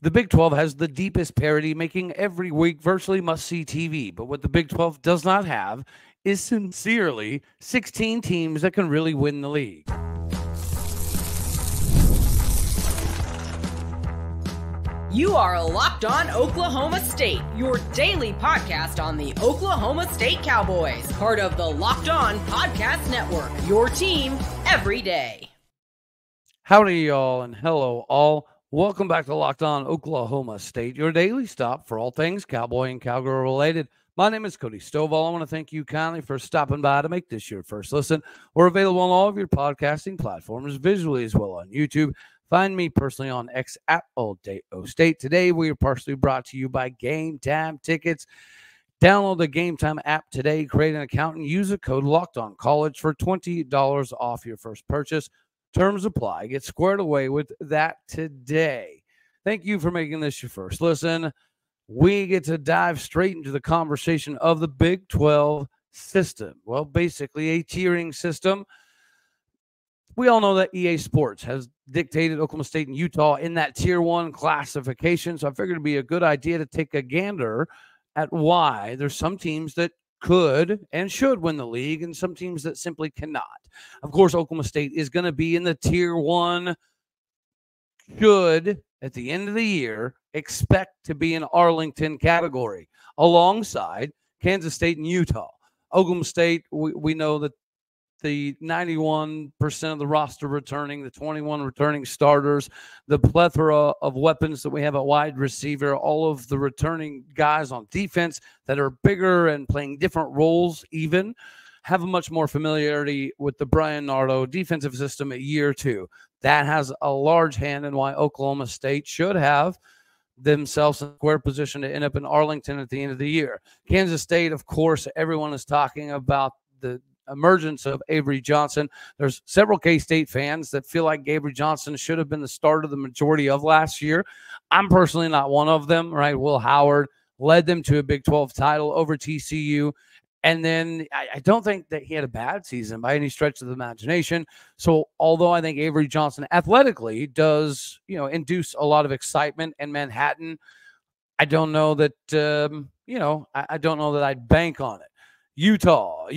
The Big 12 has the deepest parity, making every week virtually must-see TV. But what the Big 12 does not have is sincerely 16 teams that can really win the league. You are Locked On Oklahoma State, your daily podcast on the Oklahoma State Cowboys, part of the Locked On Podcast Network, your team every day. Howdy, y'all, and hello, all. Welcome back to Locked On Oklahoma State, your daily stop for all things Cowboy and Cowgirl related. My name is Cody Stovall. I want to thank you kindly for stopping by to make this your first listen. We're available on all of your podcasting platforms, visually as well on YouTube. Find me personally on X at All Day O State. Today, we are partially brought to you by Game Time Tickets. Download the Game Time app today, create an account, and use the code LOCKEDONCollege for $20 off your first purchase. Terms apply. Get squared away with that today. Thank you for making this your first listen. We get to dive straight into the conversation of the Big 12 system. Well, basically a tiering system. We all know that EA Sports has dictated Oklahoma State and Utah in that Tier 1 classification, so I figured it'd be a good idea to take a gander at why there's some teams that could and should win the league and some teams that simply cannot. Of course, Oklahoma State is going to be in the Tier 1, should, at the end of the year, expect to be in Arlington category alongside Kansas State and Utah. Oklahoma State, we know that the 91% of the roster returning, the 21 returning starters, the plethora of weapons that we have at wide receiver, all of the returning guys on defense that are bigger and playing different roles even, have a much more familiarity with the Brian Nardo defensive system at year two. That has a large hand in why Oklahoma State should have themselves in a square position to end up in Arlington at the end of the year. Kansas State, of course, everyone is talking about the emergence of Avery Johnson. There's several K-State fans that feel like Avery Johnson should have been the starter the majority of last year. I'm personally not one of them, right? Will Howard led them to a Big 12 title over TCU. And then I don't think that he had a bad season by any stretch of the imagination. So although I think Avery Johnson athletically does, induce a lot of excitement in Manhattan, I don't know that, I don't know that I'd bank on it. Utah,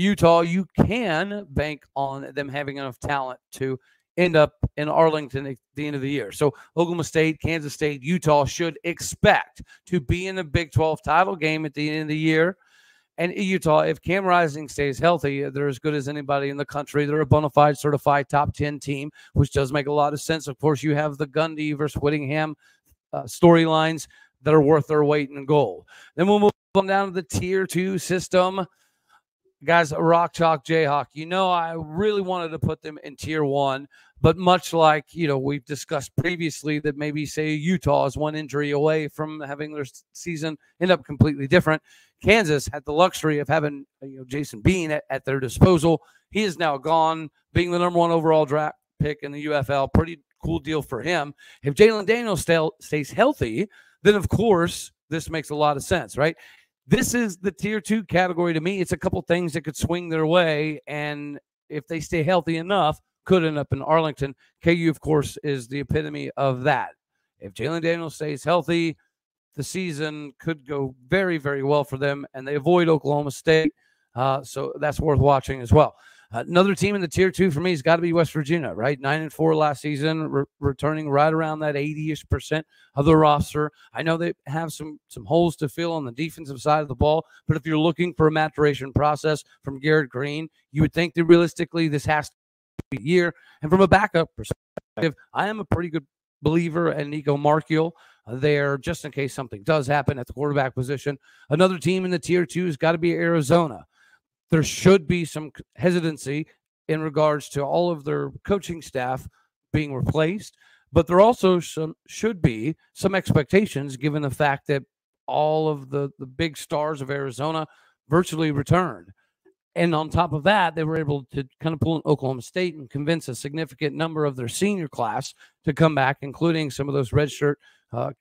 you can bank on them having enough talent to end up in Arlington at the end of the year. So Oklahoma State, Kansas State, Utah should expect to be in the Big 12 title game at the end of the year. And Utah, if Cam Rising stays healthy, they're as good as anybody in the country. They're a bona fide certified top 10 team, which does make a lot of sense. Of course, you have the Gundy versus Whittingham storylines that are worth their weight in gold. Then we'll move on down to the Tier 2 system. Guys, Rock Chalk Jayhawk, I really wanted to put them in Tier 1, but much like, we've discussed previously that maybe, say, Utah is one injury away from having their season end up completely different. Kansas had the luxury of having Jason Bean at their disposal. He is now gone, being the number 1 overall draft pick in the UFL. Pretty cool deal for him. If Jalen Daniels stays healthy, then, of course, this makes a lot of sense, right? This is the Tier 2 category to me. It's a couple things that could swing their way, and if they stay healthy enough, could end up in Arlington. KU, of course, is the epitome of that. If Jalen Daniels stays healthy, the season could go very, very well for them, and they avoid Oklahoma State, so that's worth watching as well. Another team in the Tier 2 for me has got to be West Virginia, right? 9-4 last season, returning right around that 80-ish% of the roster. I know they have some holes to fill on the defensive side of the ball, but if you're looking for a maturation process from Garrett Green, you would think that realistically this has to be a year. And from a backup perspective, I am a pretty good believer in Nico Markiel there, just in case something does happen at the quarterback position. Another team in the Tier 2 has got to be Arizona. There should be some hesitancy in regards to all of their coaching staff being replaced, but there also should be some expectations given the fact that all of the big stars of Arizona virtually returned. And on top of that, they were able to kind of pull in Oklahoma State and convince a significant number of their senior class to come back, including some of those redshirt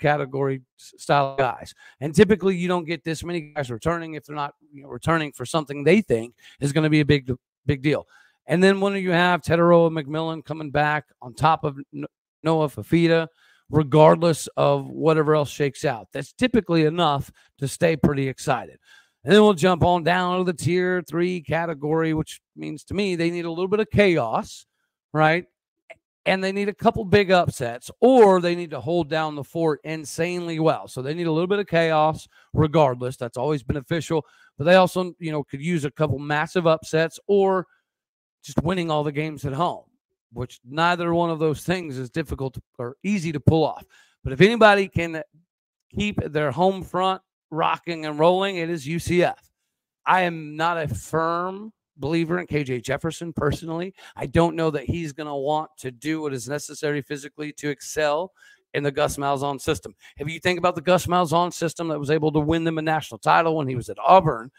category style guys. And typically you don't get this many guys returning if they're not returning for something they think is going to be a big deal. And then when you have Teteroa McMillan coming back on top of Noah Fafita, regardless of whatever else shakes out. That's typically enough to stay pretty excited. And then we'll jump on down to the tier 3 category, which means to me they need a little bit of chaos, right? And they need a couple big upsets, or they need to hold down the fort insanely well. So they need a little bit of chaos regardless. That's always beneficial. But they also, could use a couple massive upsets or just winning all the games at home, which neither one of those things is difficult or easy to pull off. But if anybody can keep their home front rocking and rolling, it is UCF. I am not a firm believer in KJ Jefferson personally. I don't know that he's going to want to do what is necessary physically to excel in the Gus Malzahn system. If you think about the Gus Malzahn system that was able to win them a national title when he was at Auburn,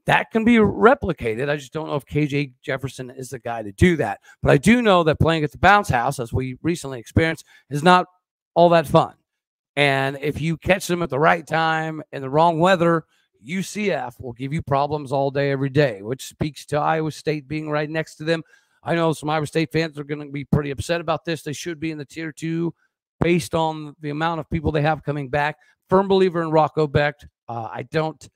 that can be replicated. I just don't know if KJ Jefferson is the guy to do that. But I do know that playing at the bounce house, as we recently experienced, is not all that fun. And if you catch them at the right time in the wrong weather, UCF will give you problems all day, every day, which speaks to Iowa State being right next to them. I know some Iowa State fans are going to be pretty upset about this. They should be in the tier 2 based on the amount of people they have coming back. Firm believer in Rocco Becht. I don't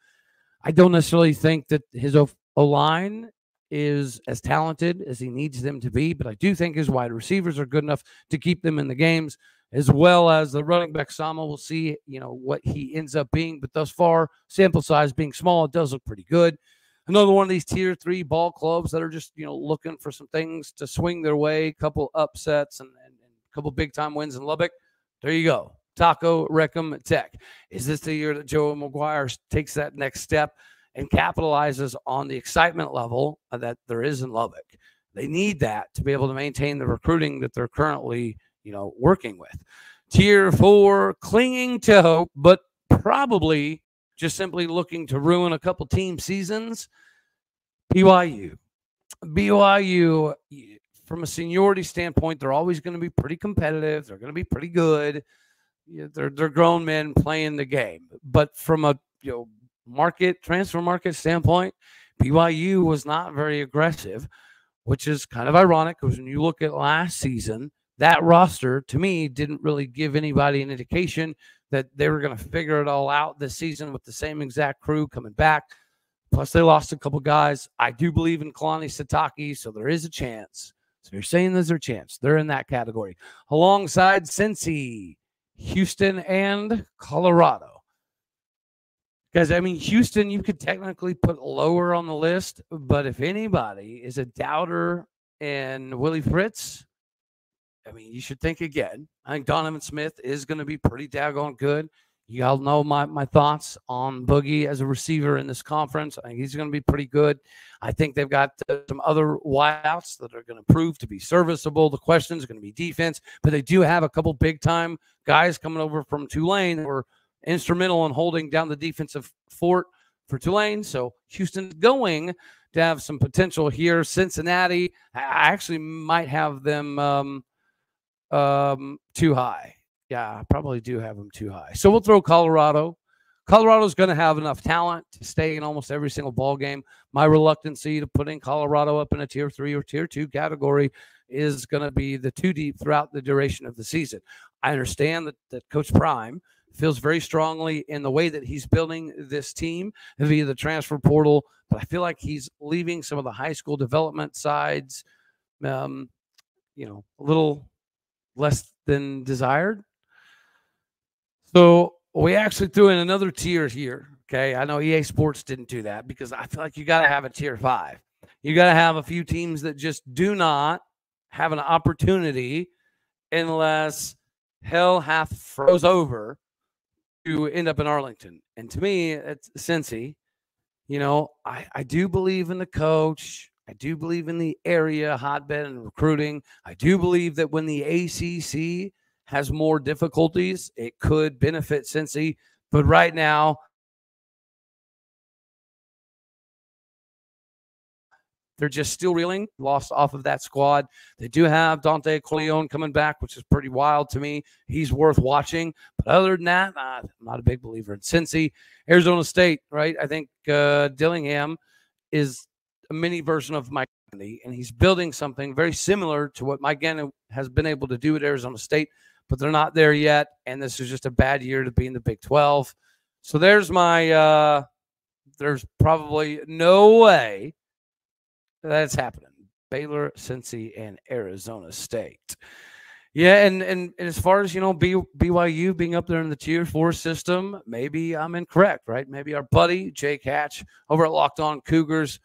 necessarily think that his O-line is as talented as he needs them to be, but I do think his wide receivers are good enough to keep them in the games, as well as the running back Sama. We'll see, what he ends up being. But thus far, sample size being small, it does look pretty good. Another one of these tier 3 ball clubs that are just, looking for some things to swing their way, a couple upsets and a couple big-time wins in Lubbock. There you go. Taco Rechem Tech. Is this the year that Joe McGuire takes that next step and capitalizes on the excitement level that there is in Lubbock? They need that to be able to maintain the recruiting that they're currently working with. Tier 4, clinging to hope, but probably just simply looking to ruin a couple team seasons. BYU, from a seniority standpoint, they're always going to be pretty competitive. They're going to be pretty good. They're grown men playing the game. But from a transfer market standpoint, BYU was not very aggressive, which is kind of ironic because when you look at last season, that roster, to me, didn't really give anybody an indication that they were going to figure it all out this season with the same exact crew coming back. Plus, they lost a couple guys. I do believe in Kalani Sitake, so there is a chance. So you're saying there's a chance. They're in that category. Alongside Cincy, Houston, and Colorado. Because, Houston, you could technically put lower on the list, but if anybody is a doubter in Willie Fritz, you should think again. I think Donovan Smith is going to be pretty daggone good. You all know my thoughts on Boogie as a receiver in this conference. I think he's going to be pretty good. I think they've got some other wideouts that are going to prove to be serviceable. The question is going to be defense, but they do have a couple big-time guys coming over from Tulane that were instrumental in holding down the defensive fort for Tulane. So Houston's going to have some potential here. Cincinnati, I actually might have them too high. Yeah, I probably do have them too high. So we'll throw Colorado. Colorado's going to have enough talent to stay in almost every single ball game. My reluctancy to putting Colorado up in a tier 3 or tier 2 category is going to be the too deep throughout the duration of the season. I understand that Coach Prime feels very strongly in the way that he's building this team via the transfer portal, but I feel like he's leaving some of the high school development sides, a little less than desired. So we actually threw in another tier here. Okay. I know EA Sports didn't do that because I feel like you got to have a tier 5. You got to have a few teams that just do not have an opportunity unless hell hath froze over to end up in Arlington. And to me, it's Cincy. I do believe in the coach. I do believe in the area hotbed and recruiting. I do believe that when the ACC has more difficulties, it could benefit Cincy. But right now, they're just still reeling, lost off of that squad. They do have Dante Corleone coming back, which is pretty wild to me. He's worth watching. But other than that, I'm not a big believer in Cincy. Arizona State, right? I think Dillingham is a mini version of Mike Kennedy, and he's building something very similar to what Mike Gannon has been able to do at Arizona State. but they're not there yet. And this is just a bad year to be in the Big 12. So there's my, there's probably no way that's happening. Baylor, Cincy, and Arizona State. Yeah, and as far as, BYU being up there in the Tier 4 system, maybe I'm incorrect, right? Maybe our buddy, Jake Hatch, over at Locked On Cougars,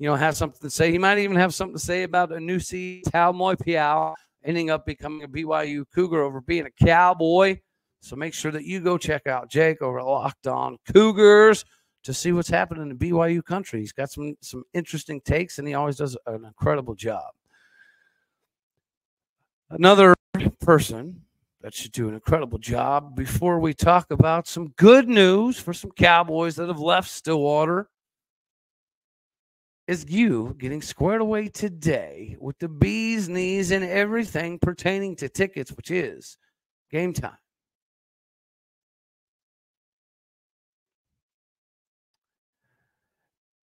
has something to say. He might even have something to say about Anusi Taumoi-Piao ending up becoming a BYU Cougar over being a Cowboy. So make sure that you go check out Jake over at Locked On Cougars to see what's happening in BYU country. He's got some interesting takes, and he always does an incredible job. Another person that should do an incredible job before we talk about some good news for some Cowboys that have left Stillwater is you getting squared away today with the bee's knees and everything pertaining to tickets, which is Game Time.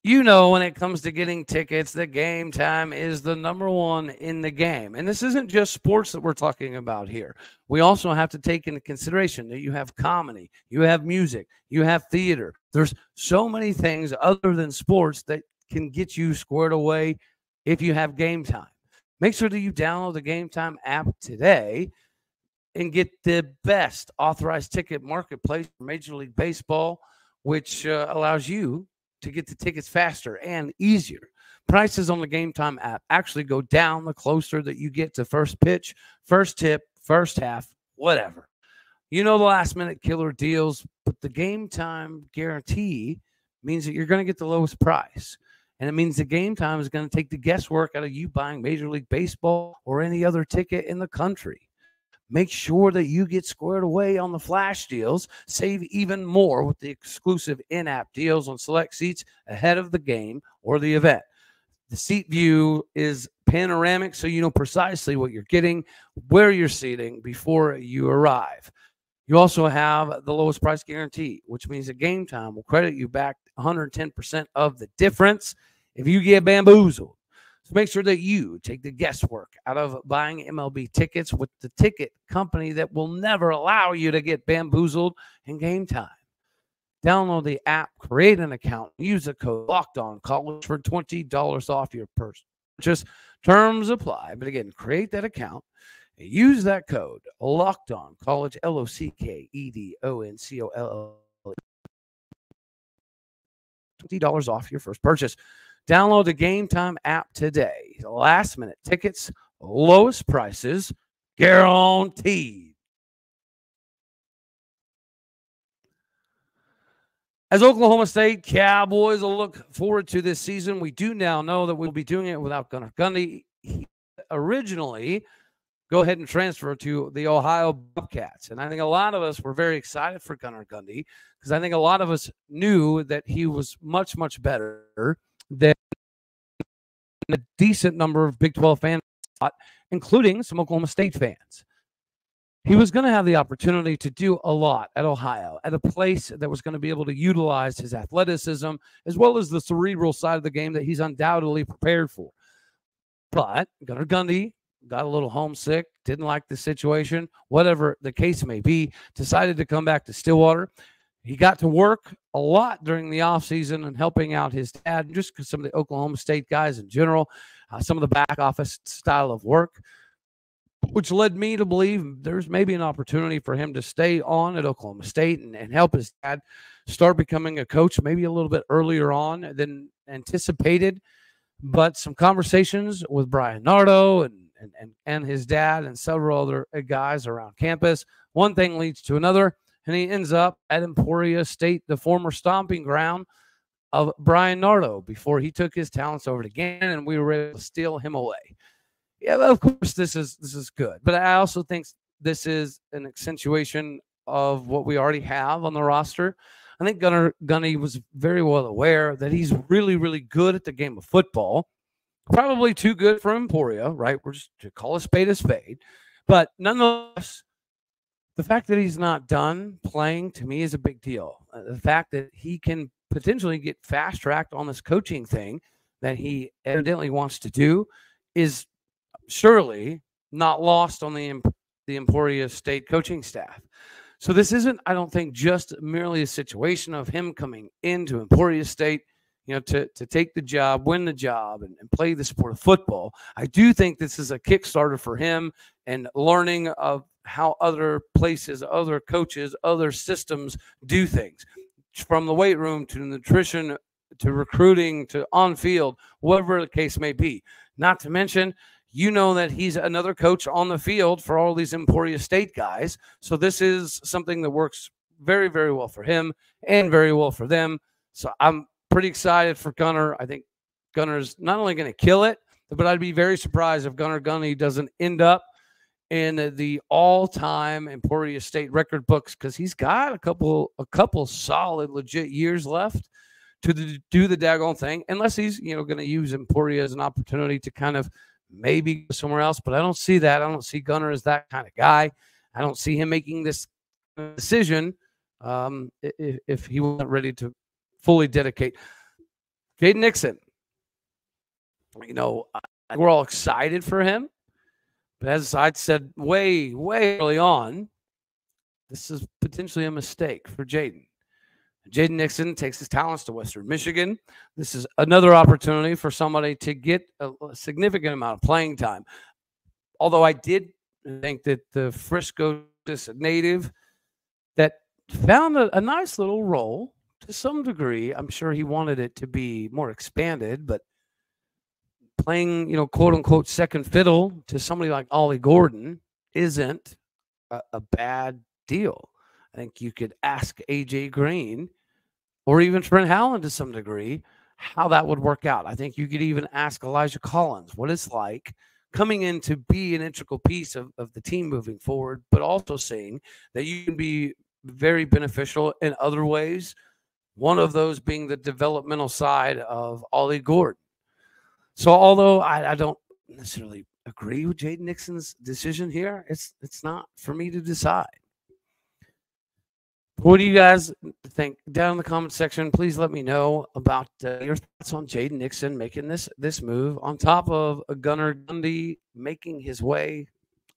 When it comes to getting tickets, the Game Time is the number one in the game. And this isn't just sports that we're talking about here. We also have to take into consideration that you have comedy, you have music, you have theater. There's so many things other than sports that can get you squared away if you have Game Time. Make sure that you download the Game Time app today and get the best authorized ticket marketplace for Major League Baseball, which allows you to get the tickets faster and easier. Prices on the Game Time app actually go down the closer that you get to first pitch, first tip, first half, whatever. The last minute killer deals, but the Game Time guarantee means that you're going to get the lowest price. And it means the Game Time is going to take the guesswork out of you buying Major League Baseball or any other ticket in the country. Make sure that you get squared away on the flash deals. Save even more with the exclusive in-app deals on select seats ahead of the game or the event. The seat view is panoramic, so you know precisely what you're getting, where you're seating before you arrive. You also have the lowest price guarantee, which means that Game Time will credit you back 110% of the difference if you get bamboozled. So make sure that you take the guesswork out of buying MLB tickets with the ticket company that will never allow you to get bamboozled in Game Time. Download the app, create an account, use the code LOCKEDONCollege for $20 off your purchase. Terms apply. But again, create that account and use that code LOCKEDONCollege, LOCKEDONCOLLE. $20 off your first purchase. Download the Game Time app today. Last minute tickets, lowest prices, guaranteed. As Oklahoma State Cowboys will look forward to this season, we do now know that we'll be doing it without Gunnar Gundy. He originally go ahead and transfer to the Ohio Bobcats. And I think a lot of us were very excited for Gunnar Gundy because I think a lot of us knew that he was much, much better than a decent number of Big 12 fans, including some Oklahoma State fans. He was going to have the opportunity to do a lot at Ohio, at a place that was going to be able to utilize his athleticism as well as the cerebral side of the game that he's undoubtedly prepared for. But Gunnar Gundy got a little homesick, didn't like the situation, whatever the case may be, decided to come back to Stillwater. He got to work a lot during the offseason and helping out his dad, just because some of the Oklahoma State guys in general, some of the back office style of work, which led me to believe there's maybe an opportunity for him to stay on at Oklahoma State and help his dad start becoming a coach maybe a little bit earlier on than anticipated. But some conversations with Brian Nardo and his dad and several other guys around campus, one thing leads to another, and he ends up at Emporia State, the former stomping ground of Brian Nardo, before he took his talents over to Gannon, and we were able to steal him away. Yeah, of course, this is good. But I also think this is an accentuation of what we already have on the roster. I think Gunnar Gundy was very well aware that he's really, really good at the game of football. Probably too good for Emporia, right? We're just to call a spade. But nonetheless, the fact that he's not done playing to me is a big deal. The fact that he can potentially get fast-tracked on this coaching thing that he evidently wants to do is surely not lost on the the Emporia State coaching staff. So this isn't, I don't think, just merely a situation of him coming into Emporia State, to take the job, win the job, and play the sport of football. I do think this is a Kickstarter for him and learning of how other places, other coaches, other systems do things, from the weight room to nutrition to recruiting to on field, whatever the case may be. Not to mention, that he's another coach on the field for all these Emporia State guys. So this is something that works very, very well for him and very well for them. So I'm pretty excited for Gunnar. I think Gunnar's not only going to kill it, but I'd be very surprised if Gunnar Gundy doesn't end up in the all-time Emporia State record books, because he's got a couple solid, legit years left to do the daggone thing, unless he's going to use Emporia as an opportunity to kind of maybe go somewhere else. But I don't see that. I don't see Gunnar as that kind of guy. I don't see him making this decision if he wasn't ready to fully dedicate. Jaden Nixon, we're all excited for him, but as I'd said way, way early on, this is potentially a mistake for Jaden. Jaden Nixon takes his talents to Western Michigan. This is another opportunity for somebody to get a significant amount of playing time. Although I did think that the Frisco native that found a nice little role to some degree. I'm sure he wanted it to be more expanded, but playing, quote unquote, second fiddle to somebody like Ollie Gordon isn't a bad deal. I think you could ask AJ Green or even Trent Howland to some degree how that would work out. I think you could even ask Elijah Collins what it's like coming in to be an integral piece of the team moving forward, but also seeing that you can be very beneficial in other ways. One of those being the developmental side of Ollie Gordon. So although I don't necessarily agree with Jaden Nixon's decision here, it's not for me to decide. What do you guys think? Down in the comment section, please let me know about your thoughts on Jaden Nixon making this move on top of Gunnar Gundy making his way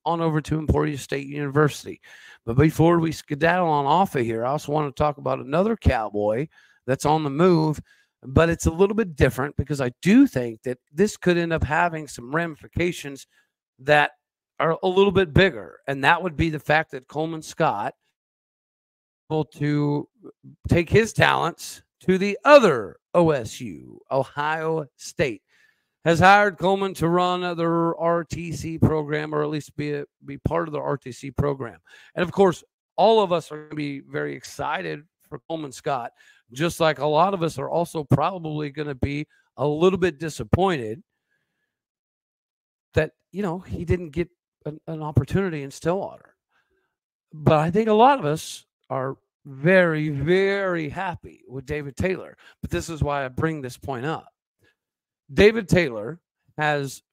on over to Emporia State University. But before we skedaddle on off of here, I also want to talk about another Cowboy that's on the move, but it's a little bit different because I do think that this could end up having some ramifications that are a little bit bigger, and that would be the fact that Coleman Scott able to take his talents to the other OSU, Ohio State, has hired Coleman to run their RTC program, or at least be part of the RTC program. And of course, all of us are going to be very excited for Coleman Scott, just like a lot of us are also probably going to be a little bit disappointed that, he didn't get an opportunity in Stillwater. But I think a lot of us are very, very happy with David Taylor. But this is why I bring this point up. David Taylor has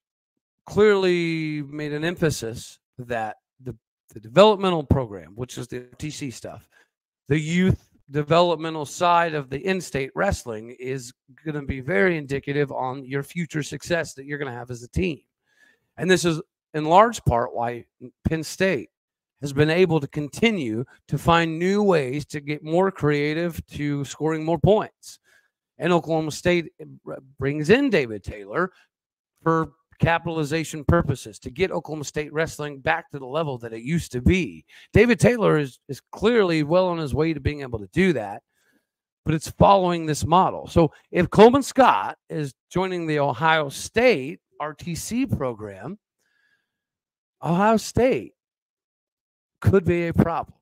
clearly made an emphasis that the developmental program, which is the TC stuff, the youth developmental side of the in-state wrestling, is going to be very indicative on your future success that you're going to have as a team. And this is in large part why Penn State has been able to continue to find new ways to get more creative to scoring more points. And Oklahoma State brings in David Taylor for capitalization purposes to get Oklahoma State wrestling back to the level that it used to be. David Taylor is clearly well on his way to being able to do that, but it's following this model. So if Coleman Scott is joining the Ohio State RTC program, Ohio State could be a problem.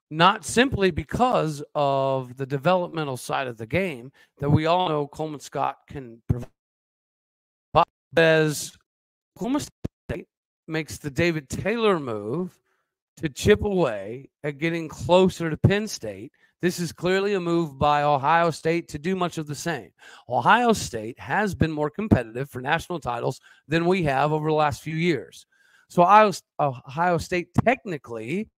Not simply because of the developmental side of the game that we all know Coleman Scott can provide, but as Oklahoma State makes the David Taylor move to chip away at getting closer to Penn State, this is clearly a move by Ohio State to do much of the same. Ohio State has been more competitive for national titles than we have over the last few years. So Ohio State technically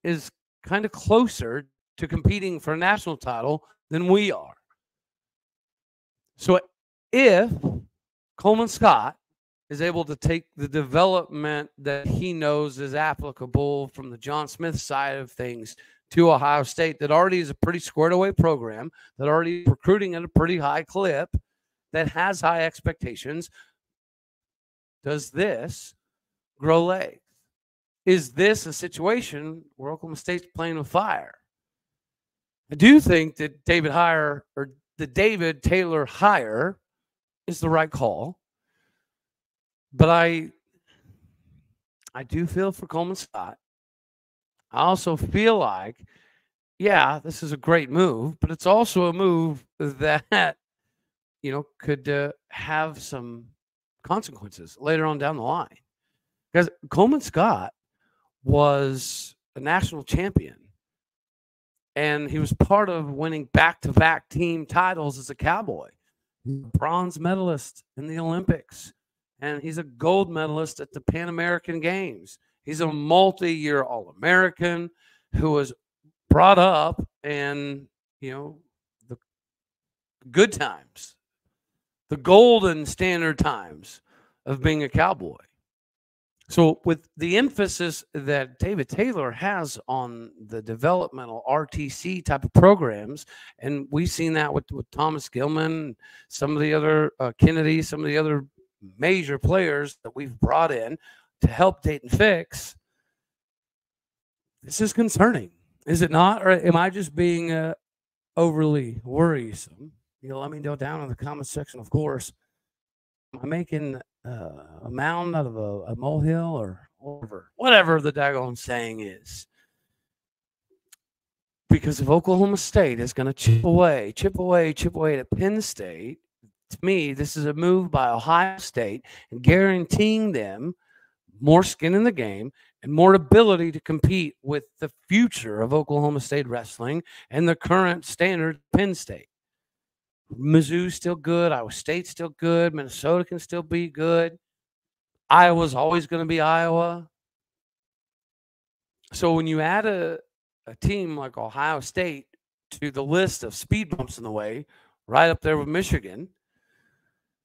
is kind of closer to competing for a national title than we are. So if Coleman Scott is able to take the development that he knows is applicable from the John Smith side of things to Ohio State, that already is a pretty squared away program, that already is recruiting at a pretty high clip, that has high expectations. Does this grow legs? Is this a situation where Oklahoma State's playing with fire? I do think that the David Taylor hire is the right call. But I do feel for Coleman Scott. I also feel like, yeah, this is a great move, but it's also a move that, could have some consequences later on down the line. Because Coleman Scott was a national champion, and he was part of winning back-to-back team titles as a Cowboy. He's a bronze medalist in the Olympics, and he's a gold medalist at the Pan American Games. He's a multi-year All-American who was brought up in, the good times, the golden standard times of being a Cowboy. So with the emphasis that David Taylor has on the developmental RTC type of programs, and we've seen that with Thomas Gilman, some of the other Kennedy, some of the other major players that we've brought in to help Dayton fix, this is concerning, is it not? Or am I just being overly worrisome? Let me know down in the comment section, of course. Am I making a mound out of a molehill, or whatever the daggone saying is? Because if Oklahoma State is going to chip away at Penn State, to me, this is a move by Ohio State and guaranteeing them more skin in the game and more ability to compete with the future of Oklahoma State wrestling and the current standard Penn State. Mizzou's still good. Iowa State's still good. Minnesota can still be good. Iowa's always going to be Iowa. So when you add a team like Ohio State to the list of speed bumps in the way, right up there with Michigan,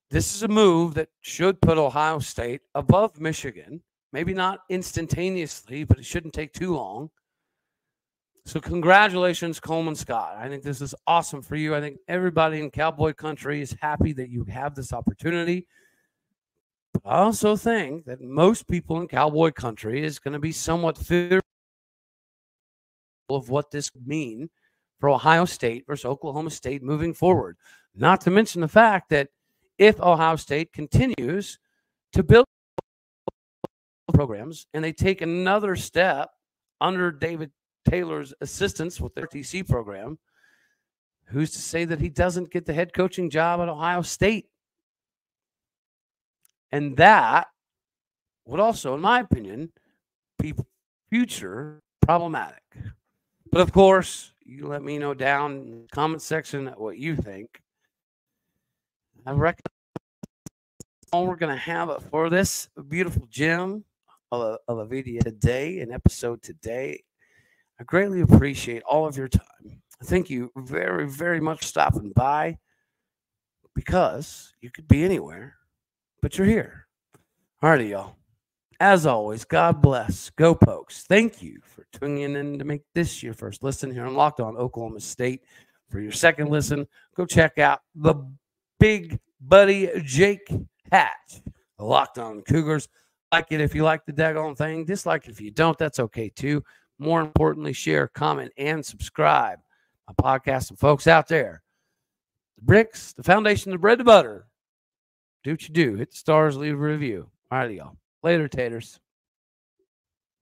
this is a move that should put Ohio State above Michigan. Maybe not instantaneously, but it shouldn't take too long. So congratulations, Coleman Scott. I think this is awesome for you. I think everybody in Cowboy country is happy that you have this opportunity. But I also think that most people in Cowboy country is going to be somewhat fearful of what this could mean for Ohio State versus Oklahoma State moving forward. Not to mention the fact that if Ohio State continues to build programs and they take another step under David Taylor's assistance with their TC program, who's to say that he doesn't get the head coaching job at Ohio State? And that would also, in my opinion, be future problematic. But of course, you let me know down in the comment section what you think. I reckon all we're going to have for this beautiful gem of a video today, an episode today. I greatly appreciate all of your time. Thank you very, very much for stopping by, because you could be anywhere, but you're here. All righty, y'all. As always, God bless. Go Pokes. Thank you for tuning in to make this your first listen here on Locked On Oklahoma State. For your second listen, go check out the big buddy Jake Hatch, the Locked On Cougars. Like it if you like the daggone thing. Dislike it if you don't. That's okay too. More importantly, share, comment, and subscribe. My podcast and folks out there. The bricks, the foundation, the bread, the butter. Do what you do. Hit the stars, leave a review. All right, y'all. Later, taters.